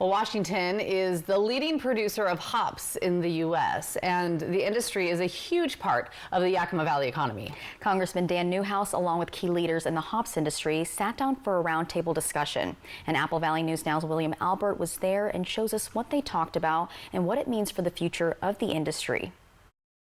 Well, Washington is the leading producer of hops in the U.S., and the industry is a huge part of the Yakima Valley economy. Congressman Dan Newhouse, along with key leaders in the hops industry, sat down for a roundtable discussion. And Apple Valley News Now's William Albert was there and shows us what they talked about and what it means for the future of the industry.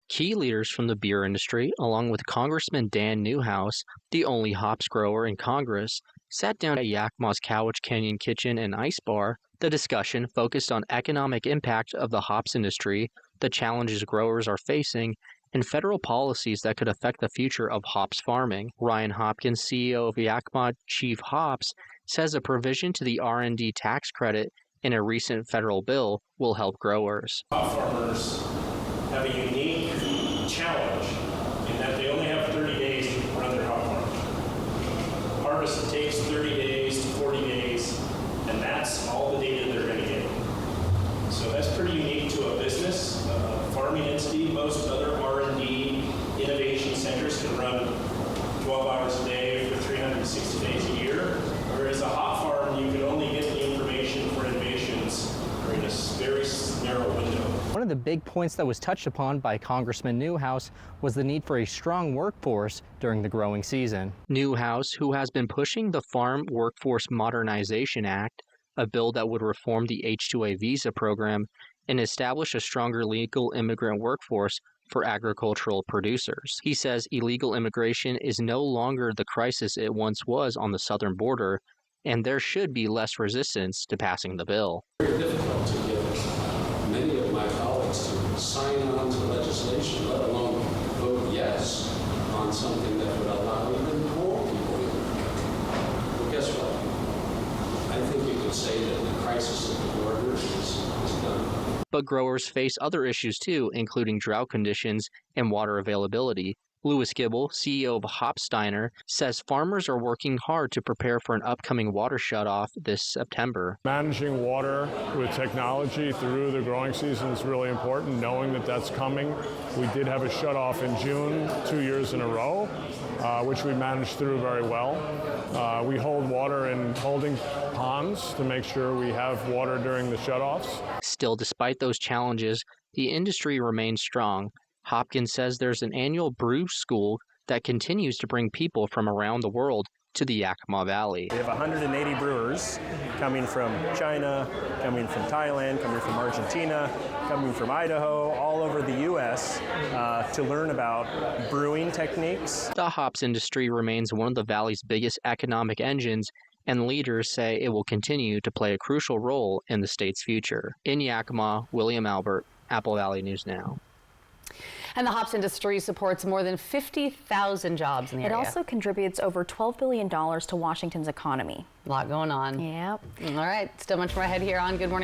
Key leaders from the beer industry, along with Congressman Dan Newhouse, the only hops grower in Congress, sat down at Yakima's Cowich Canyon Kitchen and Ice Bar. The discussion focused on economic impact of the hops industry, the challenges growers are facing, and federal policies that could affect the future of hops farming. Ryan Hopkins, CEO of Yakima Chief Hops, says a provision to the R&D tax credit in a recent federal bill will help growers. Hop farmers have a unique challenge in that they only have 30 days to run their hop farm. Harvest takes 30 days to 40 days, and that's all the data they're going to get. So that's pretty unique to a business, farming entity. Most other R&D innovation centers can run 12 hours a day for 360 days a year, whereas a hop farm, you can only get the information for innovations in a very narrow window. One of the big points that was touched upon by Congressman Newhouse was the need for a strong workforce during the growing season. Newhouse, who has been pushing the Farm Workforce Modernization Act, a bill that would reform the H-2A visa program and establish a stronger legal immigrant workforce for agricultural producers. He says illegal immigration is no longer the crisis it once was on the southern border, and there should be less resistance to passing the bill. Very difficult to get many of my colleagues to sign on to legislation, let alone vote yes on something that would allow even more people to immigrate. Well, guess what? I think you could say that the crisis at the border is done. But growers face other issues too, including drought conditions and water availability. Louis Gibble, CEO of Hopsteiner, says farmers are working hard to prepare for an upcoming water shutoff this September. Managing water with technology through the growing season is really important, knowing that that's coming. We did have a shutoff in June 2 years in a row, which we managed through very well. We hold water in holding ponds to make sure we have water during the shutoffs. Still, despite those challenges, the industry remains strong. Hopkins says there's an annual brew school that continues to bring people from around the world to the Yakima Valley. We have 180 brewers coming from China, coming from Thailand, coming from Argentina, coming from Idaho, all over the U.S. To learn about brewing techniques. The hops industry remains one of the valley's biggest economic engines, and leaders say it will continue to play a crucial role in the state's future. In Yakima, William Albert, Apple Valley News Now. And the hops industry supports more than 50,000 jobs in the area. It also contributes over $12 billion to Washington's economy. A lot going on. Yep. All right, still much more ahead here on Good Morning.